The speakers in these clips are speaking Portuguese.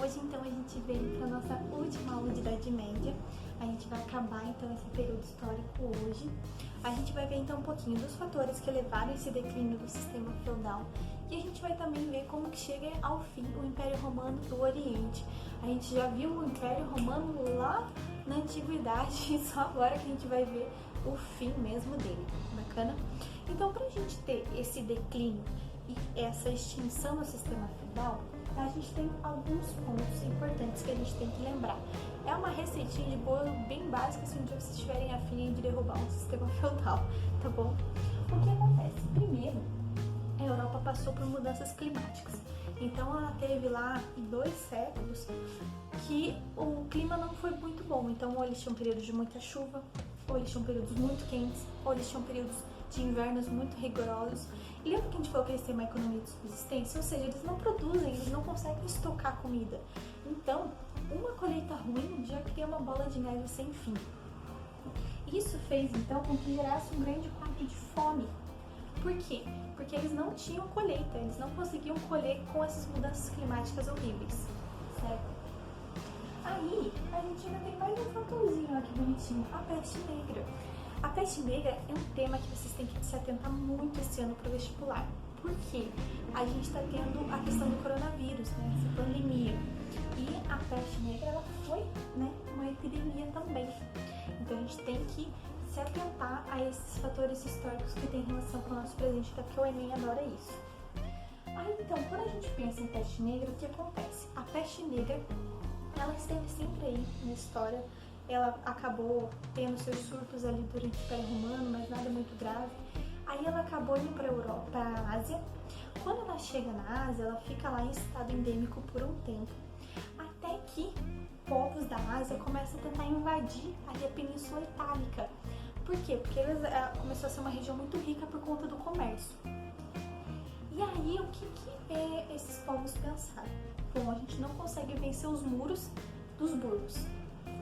Hoje então a gente vem para nossa última aula de Idade Média. A gente vai acabar então esse período histórico hoje. A gente vai ver então um pouquinho dos fatores que levaram esse declínio do sistema feudal. E a gente vai também ver como que chega ao fim o Império Romano do Oriente. A gente já viu o Império Romano lá na Antiguidade e só agora que a gente vai ver o fim mesmo dele. Bacana? Então, para a gente ter esse declínio e essa extinção do sistema feudal, a gente tem alguns pontos importantes que a gente tem que lembrar. É uma receitinha de bolo bem básica se um dia vocês estiverem afim de derrubar um sistema feudal, tá bom? O que acontece? Primeiro, a Europa passou por mudanças climáticas. Então ela teve lá 2 séculos que o clima não foi muito bom. Então ou eles tinham períodos de muita chuva, ou eles tinham períodos muito quentes, ou eles tinham períodos de invernos muito rigorosos. E lembra que a gente falou que eles têm uma economia de subsistência? Ou seja, eles não produzem, eles não conseguem estocar comida. Então, uma colheita ruim já cria uma bola de neve sem fim. Isso fez, então, com que gerasse um grande quadro de fome. Por quê? Porque eles não tinham colheita, eles não conseguiam colher com essas mudanças climáticas horríveis, certo? Aí, a gente ainda tem mais um fatorzinho aqui bonitinho, a peste negra. A peste negra é um tema que vocês têm que se atentar muito esse ano para o vestibular. Por quê? A gente está tendo a questão do coronavírus, né? Essa pandemia. E a peste negra, ela foi, né, uma epidemia também. Então a gente tem que se atentar a esses fatores históricos que têm relação com o nosso presente, até porque o Enem adora isso. Aí então, quando a gente pensa em peste negra, o que acontece? A peste negra, ela esteve sempre aí na história. Ela acabou tendo seus surtos ali durante o Império Romano, mas nada muito grave. Aí ela acabou indo para a Europa, para a Ásia. Quando ela chega na Ásia, ela fica lá em estado endêmico por um tempo, até que povos da Ásia começam a tentar invadir ali a Península Itálica. Por quê? Porque começou a ser uma região muito rica por conta do comércio. E aí, o que esses povos pensaram? Bom, a gente não consegue vencer os muros dos burgos.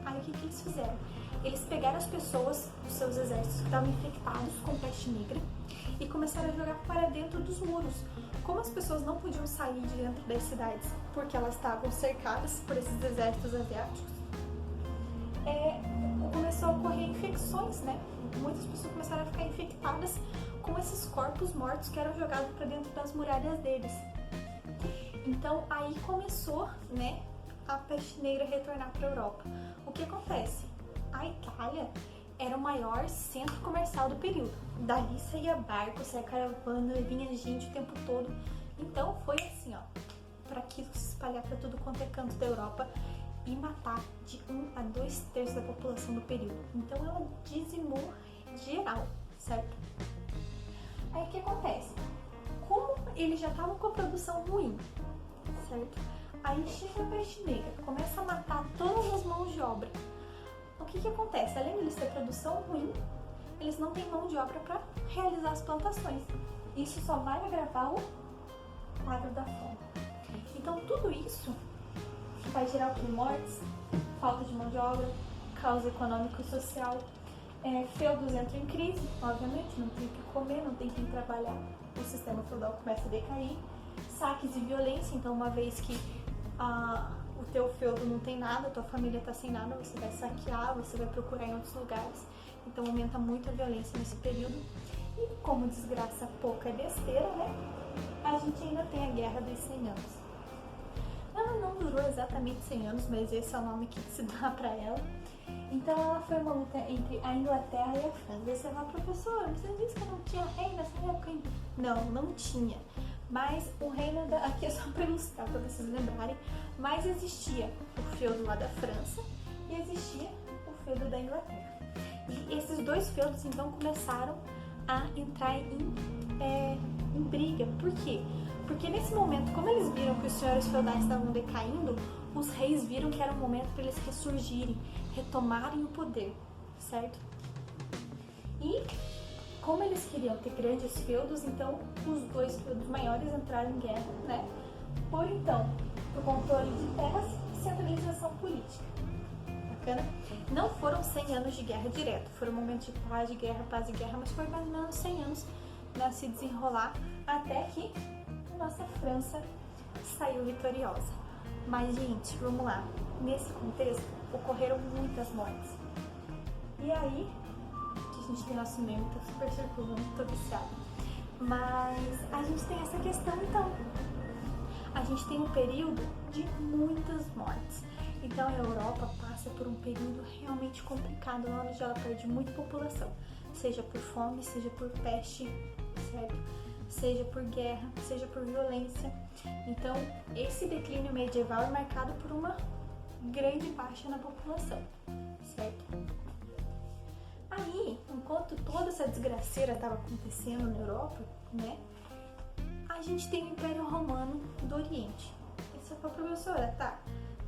Aí o que eles fizeram? Eles pegaram as pessoas dos seus exércitos que estavam infectados com peste negra e começaram a jogar para dentro dos muros. Como as pessoas não podiam sair de dentro das cidades porque elas estavam cercadas por esses exércitos asiáticos, começou a ocorrer infecções, né? Muitas pessoas começaram a ficar infectadas com esses corpos mortos que eram jogados para dentro das muralhas deles. Então aí começou, né, a peste negra retornar para a Europa. O que acontece? A Itália era o maior centro comercial do período. Dali saía barco, saía caravana, vinha gente o tempo todo. Então foi assim, ó, para aquilo se espalhar para tudo quanto é canto da Europa e matar de 1 a 2/3 da população do período. Então ela dizimou geral, certo? Aí o que acontece? Como eles já estavam com a produção ruim, certo? Aí chega a peste negra, começa a matar todas as mãos de obra. O que acontece? Além de eles ter produção ruim, eles não têm mão de obra para realizar as plantações. Isso só vai agravar o quadro da fome. Então tudo isso vai gerar o que? Mortes, falta de mão de obra, caos econômico e social. Feudos entram em crise, obviamente, não tem o que comer, não tem quem trabalhar. O sistema feudal começa a decair. Saques e violência, então uma vez que o teu feudo não tem nada, tua família tá sem nada, você vai saquear, você vai procurar em outros lugares. Então aumenta muito a violência nesse período. E como desgraça pouca é besteira, né? A gente ainda tem a Guerra dos 100 Anos. Ela não durou exatamente 100 anos, mas esse é o nome que se dá pra ela. Então ela foi uma luta entre a Inglaterra e a França. Você fala, professor, você disse que não tinha rei nessa época ainda? Não, não tinha. Mas o reino aqui é só para ilustrar, para vocês lembrarem, mas existia o feudo lá da França e existia o feudo da Inglaterra. E esses 2 feudos então começaram a entrar em briga. Por quê? Porque nesse momento, como eles viram que os senhores feudais estavam decaindo, os reis viram que era um momento para eles ressurgirem, retomarem o poder, certo? E como eles queriam ter grandes feudos, então os 2 feudos maiores entraram em guerra, né? Por controle de terras e centralização política. Bacana? Não foram 100 anos de guerra direto, foram momentos de paz e guerra, mas foi mais ou menos 100 anos para se desenrolar até que a nossa França saiu vitoriosa. Mas, gente, vamos lá. Nesse contexto, ocorreram muitas mortes. E aí, a gente tem nosso meme, tá super circulando, tô viciada. Mas a gente tem essa questão, então. A gente tem um período de muitas mortes. Então a Europa passa por um período realmente complicado, onde ela perde muita população. Seja por fome, seja por peste, certo? Seja por guerra, seja por violência. Então, esse declínio medieval é marcado por uma grande baixa na população, certo? Aí, enquanto toda essa desgraceira estava acontecendo na Europa, né, a gente tem o Império Romano do Oriente. Isso foi a professora, tá?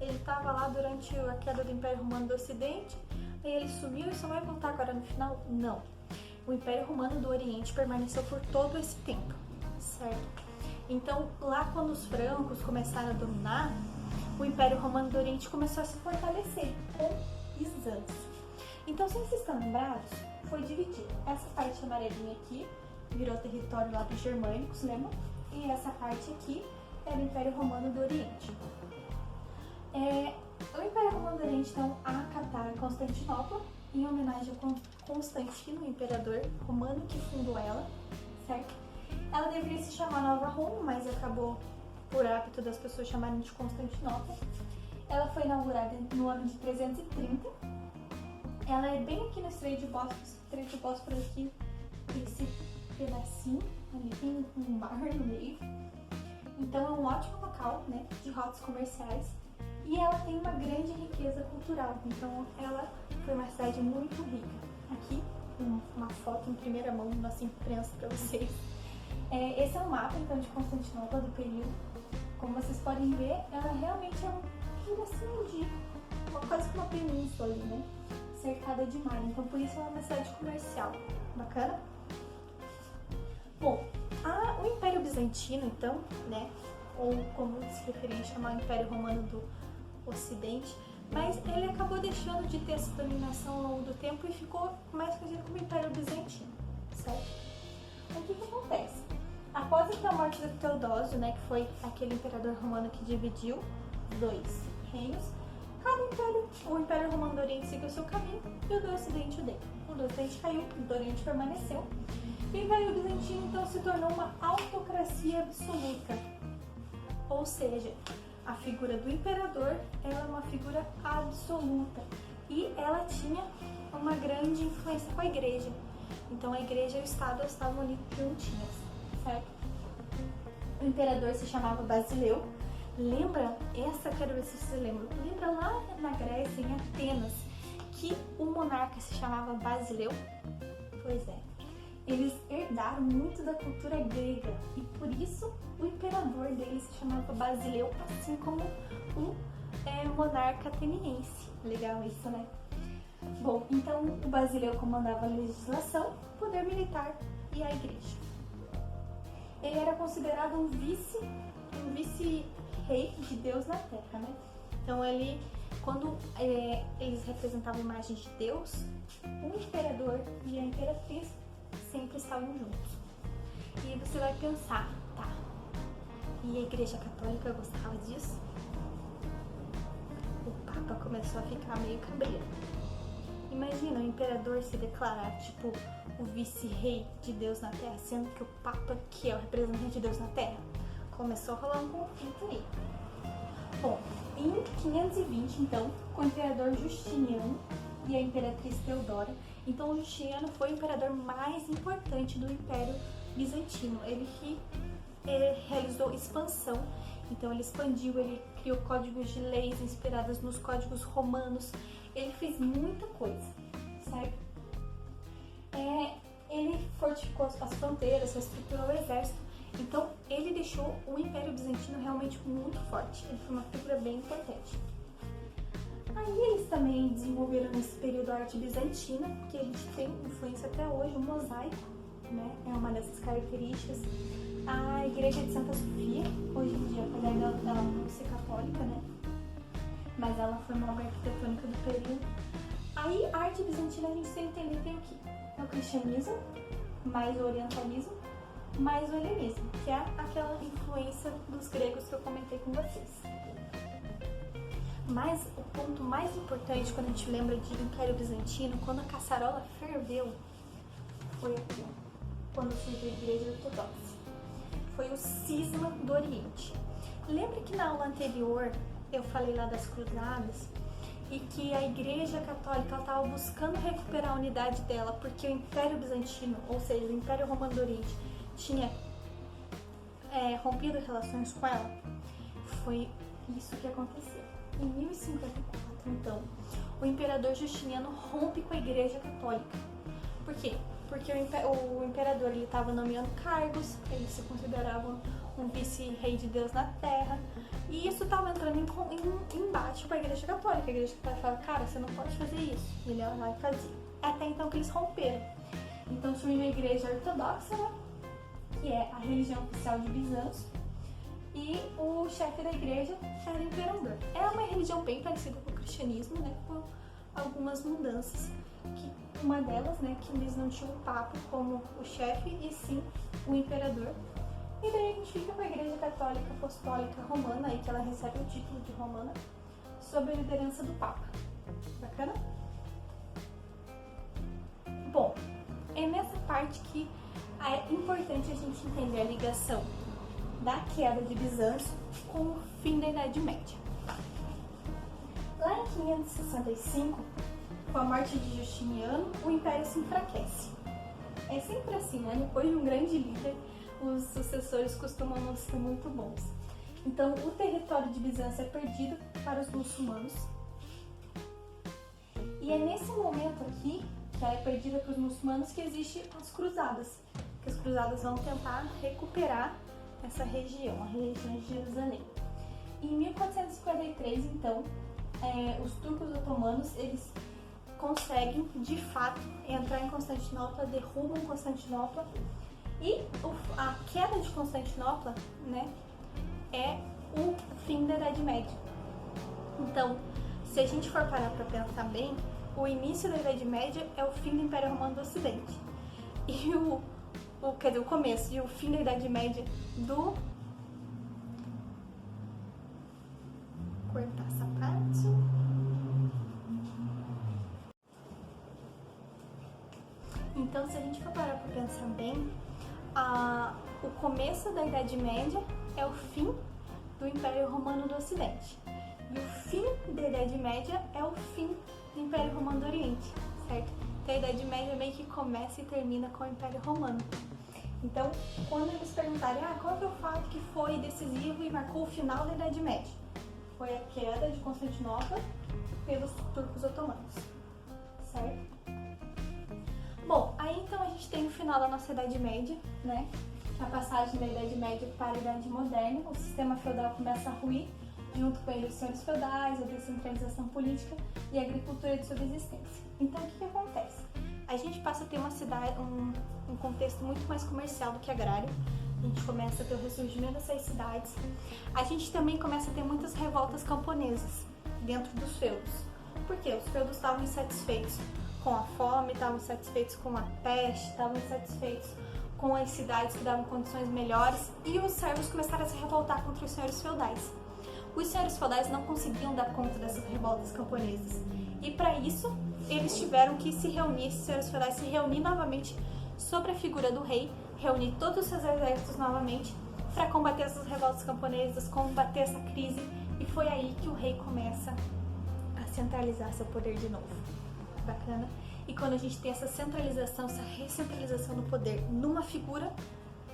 Ele estava lá durante a queda do Império Romano do Ocidente, aí ele sumiu e só vai voltar agora no final? Não. O Império Romano do Oriente permaneceu por todo esse tempo, certo? Então, lá quando os francos começaram a dominar, o Império Romano do Oriente começou a se fortalecer com Bizâncio. Então, se vocês estão lembrados, foi dividido. Essa parte amarelinha aqui virou território lá dos germânicos, lembra? E essa parte aqui era o Império Romano do Oriente. O Império Romano do Oriente, então, acatava Constantinopla, em homenagem a Constantino, o imperador romano que fundou ela, certo? Ela deveria se chamar Nova Roma, mas acabou por hábito das pessoas chamarem de Constantinopla. Ela foi inaugurada no ano de 330. Ela é bem aqui no Estreito de Bósforo aqui, esse pedacinho, ali tem um mar no meio. Então é um ótimo local, né, de rotas comerciais. E ela tem uma grande riqueza cultural, então ela foi uma cidade muito rica. Aqui, uma foto em primeira mão da nossa imprensa para vocês. Esse é um mapa, então, de Constantinopla do período. Como vocês podem ver, ela realmente é um pedacinho de quase que uma península ali, né? Cercada de mar, então por isso ela é uma cidade comercial. Bacana? Bom, o Império Bizantino, então, né? Ou como se preferia chamar o Império Romano do Ocidente, mas ele acabou deixando de ter essa dominação ao longo do tempo e ficou mais conhecido como Império Bizantino, certo? O que acontece? Após a morte de Teodósio, né, que foi aquele imperador romano que dividiu dois reinos, o Império Romano do Oriente seguiu o seu caminho e o do Ocidente o dele. O do Ocidente caiu, o do Oriente permaneceu. E o Império Bizantino, então, se tornou uma autocracia absoluta. Ou seja, a figura do imperador ela é uma figura absoluta e ela tinha uma grande influência com a igreja. Então a igreja e o Estado estavam ali juntinhas, certo? O imperador se chamava Basileu. Lembra? Quero ver se você lembra. Lembra lá na Grécia, em Atenas, que o monarca se chamava Basileu? Pois é. Eles herdaram muito da cultura grega e por isso o imperador deles se chamava Basileu, assim como o monarca ateniense. Legal isso, né? Bom, então o Basileu comandava a legislação, o poder militar e a igreja. Ele era considerado um vice-rei de Deus na Terra, né? Então quando eles representavam a imagem de Deus, o imperador e a imperatriz sempre estavam juntos. E você vai pensar, tá, e a Igreja Católica gostava disso? O Papa começou a ficar meio cabreiro. Imagina o imperador se declarar, tipo, o vice-rei de Deus na Terra, sendo que o Papa, que é o representante de Deus na Terra, começou a rolar um conflito aí. Bom, em 520, então, com o imperador Justiniano e a imperatriz Teodora, então o Justiniano foi o imperador mais importante do Império Bizantino. Ele realizou expansão, então ele expandiu, ele criou códigos de leis inspiradas nos códigos romanos, ele fez muita coisa, certo? Ele fortificou as fronteiras, reestruturou o exército, então ele deixou o Império Bizantino realmente muito forte, ele foi uma figura bem importante. Aí eles também desenvolveram nesse período a arte bizantina, que a gente tem influência até hoje, o mosaico, né? É uma dessas características. A igreja de Santa Sofia, hoje em dia, apesar dela não ser católica, né? Mas ela foi uma obra arquitetônica do período. Aí a arte bizantina a gente tem que entender tem o quê? É o cristianismo, mais o orientalismo, mais o helenismo, que é aquela influência dos gregos que eu comentei com vocês. Mas o ponto mais importante quando a gente lembra de Império Bizantino, quando a caçarola ferveu, foi aqui, ó, quando surgiu a Igreja Ortodoxa. Foi o cisma do Oriente. Lembra que na aula anterior eu falei lá das cruzadas e que a Igreja Católica estava buscando recuperar a unidade dela porque o Império Bizantino, ou seja, o Império Romano do Oriente, tinha rompido relações com ela? Foi isso que aconteceu. Em 1054, então, o imperador Justiniano rompe com a Igreja Católica. Por quê? Porque o imperador estava nomeando cargos, eles se consideravam um vice-rei de Deus na Terra, e isso estava entrando em embate com a Igreja Católica. A Igreja Católica falava, cara, você não pode fazer isso. E ele ia lá e fazia. Até então que eles romperam. Então surgiu a Igreja Ortodoxa, né? Que é a religião oficial de Bizâncio, e o chefe da igreja era o imperador. É uma religião bem parecida com o cristianismo, né, com algumas mudanças, que uma delas, né, que eles não tinham o papa como o chefe, e sim o imperador. E daí a gente fica com a Igreja Católica Apostólica Romana, aí que ela recebe o título de romana, sob a liderança do papa. Bacana? Bom, é nessa parte que é importante a gente entender a ligação da queda de Bizâncio com o fim da Idade Média. Lá em 565, com a morte de Justiniano, o Império se enfraquece. É sempre assim, né? Depois de um grande líder, os sucessores costumam não ser muito bons. Então, o território de Bizâncio é perdido para os muçulmanos. E é nesse momento aqui, que ela é perdida para os muçulmanos, que existem as cruzadas. Que as cruzadas vão tentar recuperar essa região, a região de Jerusalém. Em 1453, então, os turcos otomanos, eles conseguem, de fato, entrar em Constantinopla, derrubam Constantinopla, e a queda de Constantinopla, né, é o fim da Idade Média. Então, se a gente for parar para pensar bem, o início da Idade Média é o fim do Império Romano do Ocidente. E o começo e o fim da Idade Média do... Cortar essa parte. Então, se a gente for parar para pensar bem, o começo da Idade Média é o fim do Império Romano do Ocidente. E o fim da Idade Média é o fim do Império Romano do Oriente, certo? Então, a Idade Média meio que começa e termina com o Império Romano. Então, quando eles perguntarem qual é o fato que foi decisivo e marcou o final da Idade Média, foi a queda de Constantinopla pelos turcos otomanos, certo? Bom, aí então a gente tem o final da nossa Idade Média, né? A passagem da Idade Média para a Idade Moderna, o sistema feudal começa a ruir, junto com ele os senhores feudais, a descentralização política e a agricultura de subsistência. Então, o que acontece? A gente passa a ter uma cidade, um contexto muito mais comercial do que agrário. A gente começa a ter o ressurgimento dessas cidades. A gente também começa a ter muitas revoltas camponesas dentro dos feudos. Por quê? Os feudos estavam insatisfeitos com a fome, estavam insatisfeitos com a peste, estavam insatisfeitos com as cidades que davam condições melhores, e os servos começaram a se revoltar contra os senhores feudais. Os senhores feudais não conseguiam dar conta dessas revoltas camponesas, e para isso eles tiveram que se reunir, esses senhores feudais se reunir novamente sobre a figura do rei, reunir todos os seus exércitos novamente para combater essas revoltas camponesas, combater essa crise, e foi aí que o rei começa a centralizar seu poder de novo. Bacana? E quando a gente tem essa centralização, essa recentralização do poder numa figura,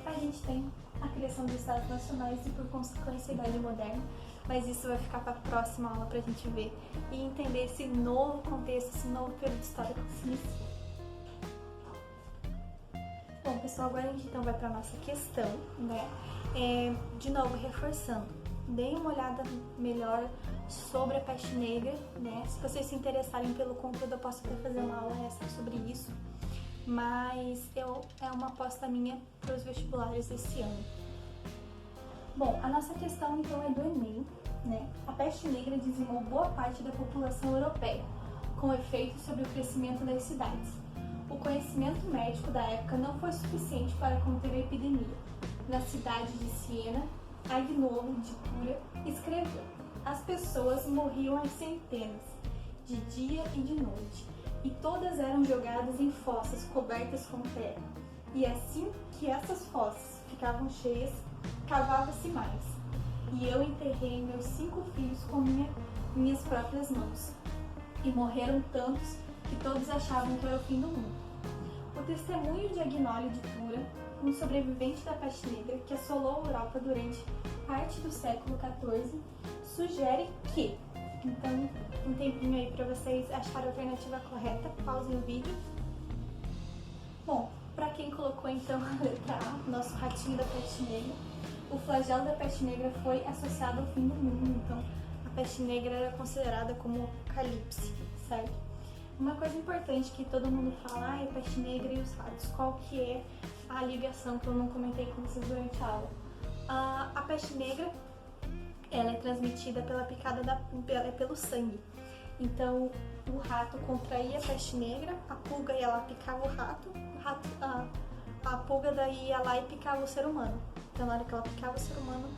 a gente tem a criação de estados nacionais e, por consequência, a Idade Moderna. Mas isso vai ficar para a próxima aula para a gente ver e entender esse novo contexto, esse novo período histórico que se inicia. Bom, pessoal, agora a gente então vai para a nossa questão, né? De novo, reforçando, deem uma olhada melhor sobre a peste negra, né? Se vocês se interessarem pelo conteúdo, eu posso até fazer uma aula extra sobre isso, mas é uma aposta minha para os vestibulares desse ano. Bom, a nossa questão então é do Enem, né? A peste negra dizimou boa parte da população europeia, com efeito sobre o crescimento das cidades. O conhecimento médico da época não foi suficiente para conter a epidemia. Na cidade de Siena, Agnolo de Tura escreveu: As pessoas morriam às centenas, de dia e de noite, e todas eram jogadas em fossas cobertas com terra. E assim que essas fossas ficavam cheias, cavava-se mais. E eu enterrei meus 5 filhos com minhas próprias mãos. E morreram tantos que todos achavam que era o fim do mundo. O testemunho de Agnollo de Tura, um sobrevivente da peste negra que assolou a Europa durante parte do século XIV, sugere que... Então, um tempinho aí para vocês acharem a alternativa correta, pausem o vídeo. Bom, para quem colocou então a letra A, nosso ratinho da peste negra, o flagelo da peste negra foi associado ao fim do mundo, então a peste negra era considerada como apocalipse, certo? Uma coisa importante que todo mundo fala, é peste negra e os ratos, qual que é a ligação que eu não comentei com vocês durante a aula? A peste negra, ela é transmitida pela picada pelo sangue. Então, o rato contraía a peste negra, a pulga ia lá picava o rato, a pulga daí ia lá e picava o ser humano. Então, na hora que ela picava o ser humano,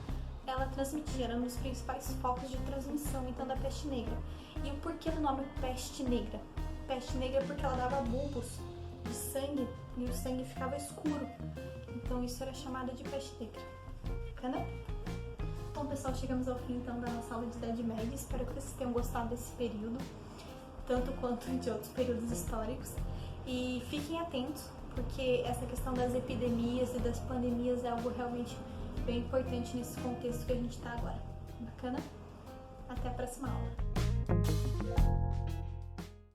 ela transmitia, era um dos principais focos de transmissão então da peste negra. E o porquê do nome peste negra? Peste negra é porque ela dava bulbos de sangue e o sangue ficava escuro. Então, isso era chamada de peste negra. Bacana? Bom, pessoal, chegamos ao fim então da nossa aula de Idade Média. Espero que vocês tenham gostado desse período, tanto quanto de outros períodos históricos. E fiquem atentos, porque essa questão das epidemias e das pandemias é algo realmente bem importante nesse contexto que a gente está agora. Bacana? Até a próxima aula.